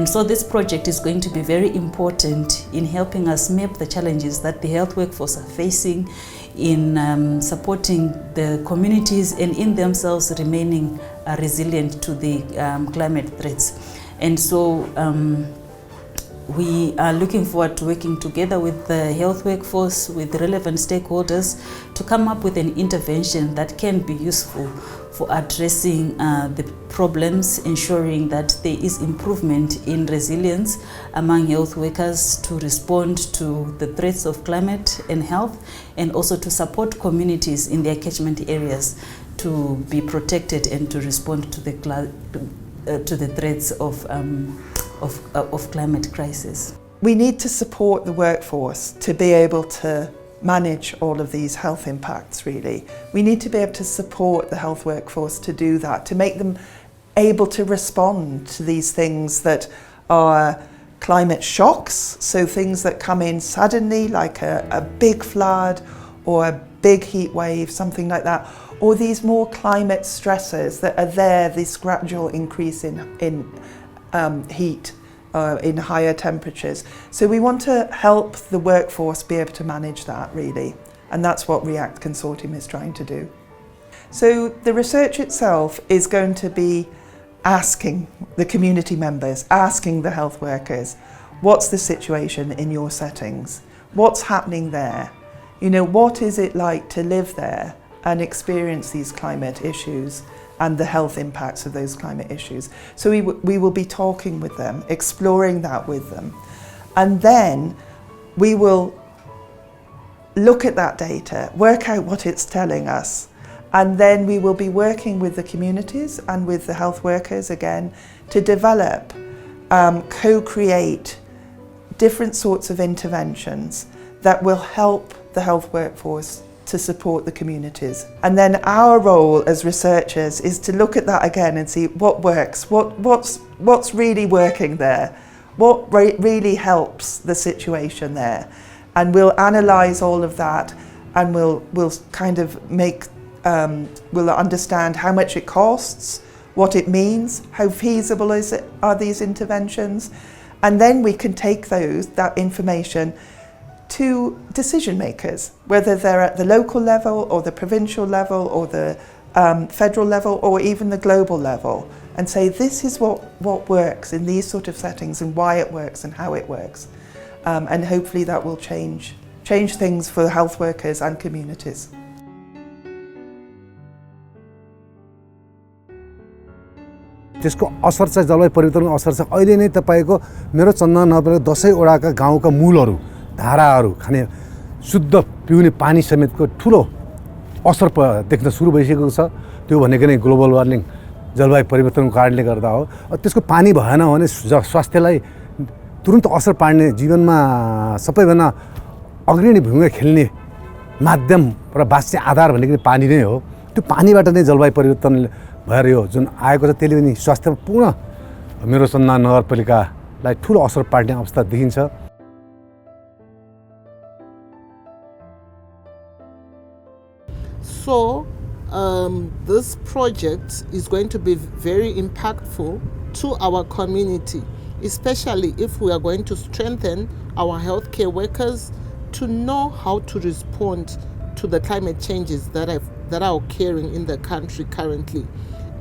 And so this project is going to be very important in helping us map the challenges that the health workforce are facing, in supporting the communities and in themselves remaining resilient to the climate threats. And so we are looking forward to working together with the health workforce, with relevant stakeholders, to come up with an intervention that can be useful for addressing the problems, ensuring that there is improvement in resilience among health workers to respond to the threats of climate and health, and also to support communities in their catchment areas to be protected and to respond to the threats of climate crisis. We need to support the workforce to be able to manage all of these health impacts, really. We need to be able to support the health workforce to do that, to make them able to respond to these things that are climate shocks, so things that come in suddenly, like a big flood or a big heat wave, something like that, or these more climate stressors that are there, this gradual increase in heat, in higher temperatures. So we want to help the workforce be able to manage that, really, and that's what REACT Consortium is trying to do. So the research itself is going to be asking the community members, asking the health workers, what's the situation in your settings? What's happening there? You know, what is it like to live there and experience these climate issues and the health impacts of those climate issues? So we will be talking with them, exploring that with them. And then we will look at that data, work out what it's telling us, and then we will be working with the communities and with the health workers again to develop, co-create different sorts of interventions that will help the health workforce to support the communities. And then our role as researchers is to look at that again and see what works, what's really working there, what really helps the situation there. And we'll analyse all of that, and we'll kind of make, we'll understand how much it costs, what it means, how feasible are these interventions, and then we can take that information to decision makers, whether they're at the local level or the provincial level or the federal level or even the global level, and say this is what works in these sort of settings and why it works and how it works. And hopefully that will change things for health workers and communities. त्यसको असर चाहिँ जलवायु परिवर्तनको असर चाहिँ अहिले नै तपाईको मेरो चन्दन नगरको 10 वडाका गाउँका मूलहरू, धाराहरू, खाने शुद्ध पिउने पानी समेतको ठुलो असर देख्न सुरु भइसकेको छ। त्यो भनेको नै ग्लोबल वार्मिङ, जलवायु परिवर्तनको कारणले गर्दा हो। त्यसको पानी भएन भने स्वास्थ्यलाई तुरुन्त असर पार्ने, जीवनमा सबैभन्दा अग्रणी भूमिका खेल्ने माध्यम र बाँच्ने आधार भनेको पानी नै हो। त्यो पानीबाट नै जलवायु परिवर्तन भएर यो जुन आएको छ त्यसले पनि स्वास्थ्यमा पूर्ण मेरो चन्दन नगरपालिकालाई ठुलो असर पार्ने अवस्था देखिन्छ। So this project is going to be very impactful to our community, especially if we are going to strengthen our healthcare workers to know how to respond to the climate changes that are occurring in the country currently.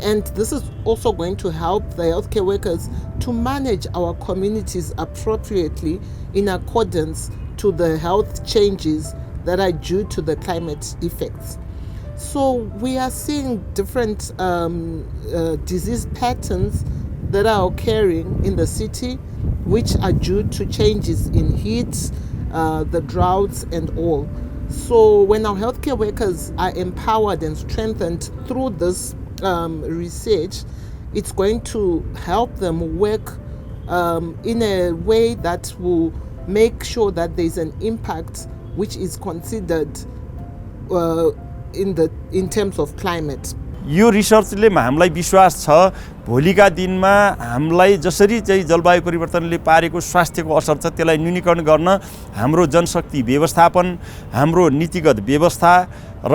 And this is also going to help the healthcare workers to manage our communities appropriately in accordance to the health changes that are due to the climate effects. So we are seeing different disease patterns that are occurring in the city, which are due to changes in heat, the droughts and all. So when our healthcare workers are empowered and strengthened through this research, it's going to help them work in a way that will make sure that there's an impact which is considered in terms of climate. यो रिसर्चले हामीलाई विश्वास छ भोलिका दिनमा हामीलाई जसरी चाहिँ जलवायु परिवर्तनले पारेको स्वास्थ्यको असर छ त्यसलाई न्यूनीकरण गर्न हाम्रो जनशक्ति व्यवस्थापन, हाम्रो नीतिगत व्यवस्था र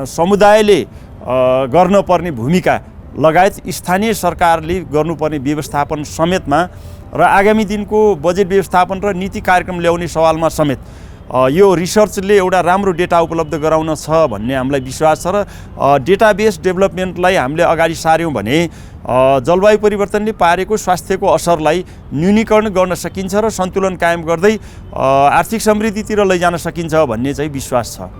समुदायले गर्न पर्ने भूमिका लगायत स्थानीय सरकारले गर्नुपर्ने व्यवस्थापन समेतमा र आगामी दिनको बजेट व्यवस्थापन र नीति कार्यक्रम ल्याउने सवालमा समेत यो रिसर्चले एउटा राम्रो डेटा उपलब्ध गराउन छ भन्ने हामीलाई विश्वास छ र डेटाबेस डेभलपमेन्टलाई हामीले अगाडि सार्यौँ भने जलवायु परिवर्तनले पारेको स्वास्थ्यको असरलाई न्यूनीकरण गर्न सकिन्छ र सन्तुलन कायम गर्दै आर्थिक समृद्धितिर लैजान सकिन्छ भन्ने चाहिँ विश्वास छ।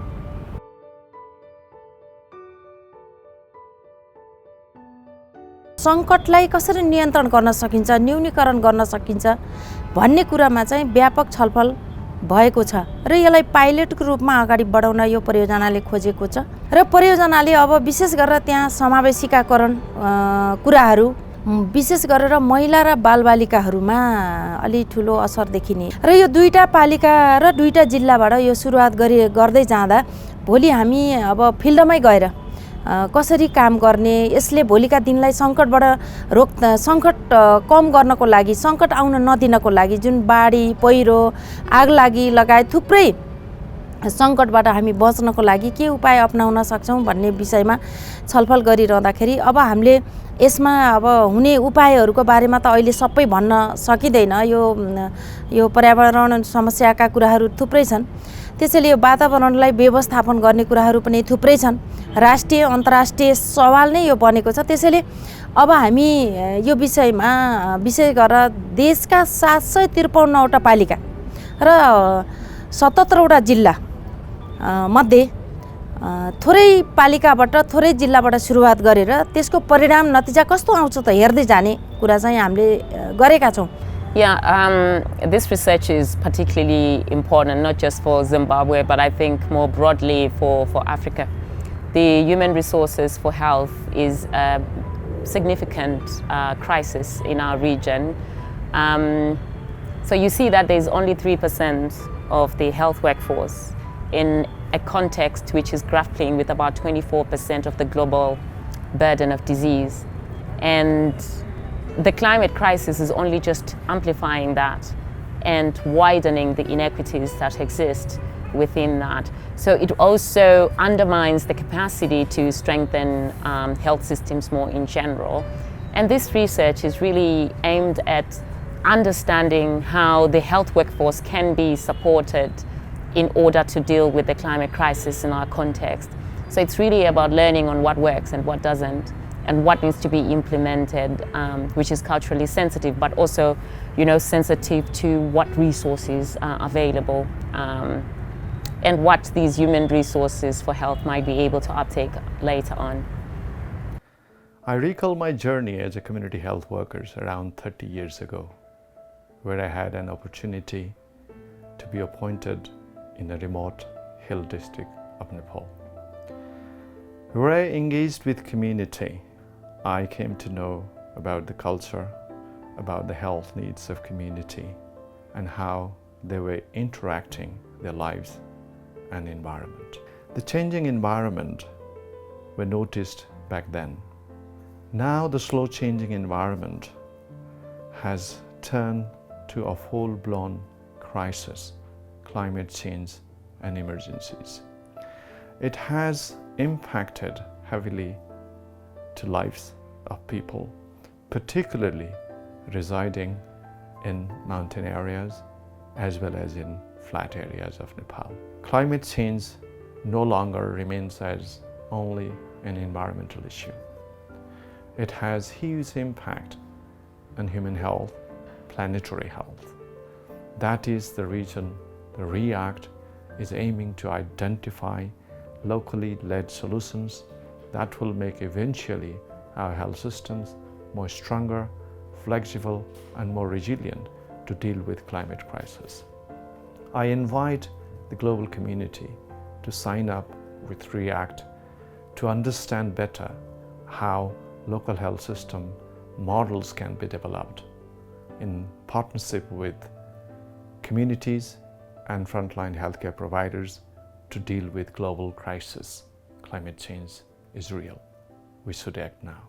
सङ्कटलाई कसरी नियन्त्रण गर्न सकिन्छ, न्यूनीकरण गर्न सकिन्छ भन्ने कुरामा चाहिँ व्यापक छलफल भएको छ र यसलाई पाइलटको रूपमा अगाडि बढाउन यो परियोजनाले खोजेको छ र परियोजनाले अब विशेष गरेर त्यहाँ समावेशिकाकरण कुराहरू विशेष गरेर महिला र बालबालिकाहरूमा अलि ठुलो असर देखिने र यो दुईटा पालिका र दुईटा जिल्लाबाट यो सुरुवात गर्दै जाँदा भोलि हामी अब फिल्डमै गएर कसरी काम गर्ने, यसले भोलिका दिनलाई सङ्कट कम गर्नको लागि, सङ्कट आउन नदिनको लागि जुन बाढी, पहिरो, आगलागी लगायत थुप्रै सङ्कटबाट हामी बच्नको लागि के उपाय अपनाउन सक्छौँ भन्ने विषयमा छलफल गरिरहँदाखेरि अब हामीले यसमा अब हुने उपायहरूको बारेमा त अहिले सबै भन्न सकिँदैन। यो पर्यावरण समस्याका कुराहरू थुप्रै छन्, त्यसैले यो वातावरणलाई व्यवस्थापन गर्ने कुराहरू पनि थुप्रै छन्। राष्ट्रिय अन्तर्राष्ट्रिय सवाल नै यो बनेको छ। त्यसैले अब हामी यो विषयमा विशेष गरेर देशका 753वटा पालिका र 77वटा जिल्ला मध्ये थोरै पालिकाबाट थोरै जिल्लाबाट सुरुवात गरेर त्यसको परिणाम नतिजा कस्तो आउँछ त हेर्दै जाने कुरा चाहिँ हामीले गरेका छौँ। This research is particularly important, not just for Zimbabwe, but I think more broadly for Africa. The human resources for health is a significant crisis in our region. So you see that there's only 3% of the health workforce in a context which is grappling with about 24% of the global burden of disease. And the climate crisis is only just amplifying that and widening the inequities that exist within that. So it also undermines the capacity to strengthen health systems more in general. And this research is really aimed at understanding how the health workforce can be supported in order to deal with the climate crisis in our context. So it's really about learning on what works and what doesn't, and what needs to be implemented, which is culturally sensitive, but also, sensitive to what resources are available, and what these human resources for health might be able to uptake later on. I recall my journey as a community health worker around 30 years ago, where I had an opportunity to be appointed in a remote hill district of Nepal. Where I engaged with community, I came to know about the culture, about the health needs of community, and how they were interacting their lives and environment. The changing environment were noticed back then. Now the slow changing environment has turned to a full-blown crisis, climate change and emergencies. It has impacted heavily to lives of people, particularly residing in mountain areas as well as in flat areas of Nepal. Climate change no longer remains as only an environmental issue. It has huge impact on human health, planetary health. That is the reason the REACT is aiming to identify locally led solutions that will make eventually our health systems more stronger, flexible, and more resilient to deal with climate crisis. I invite the global community to sign up with REACT to understand better how local health system models can be developed in partnership with communities and frontline healthcare providers to deal with global crisis. Climate change is real. We should act now.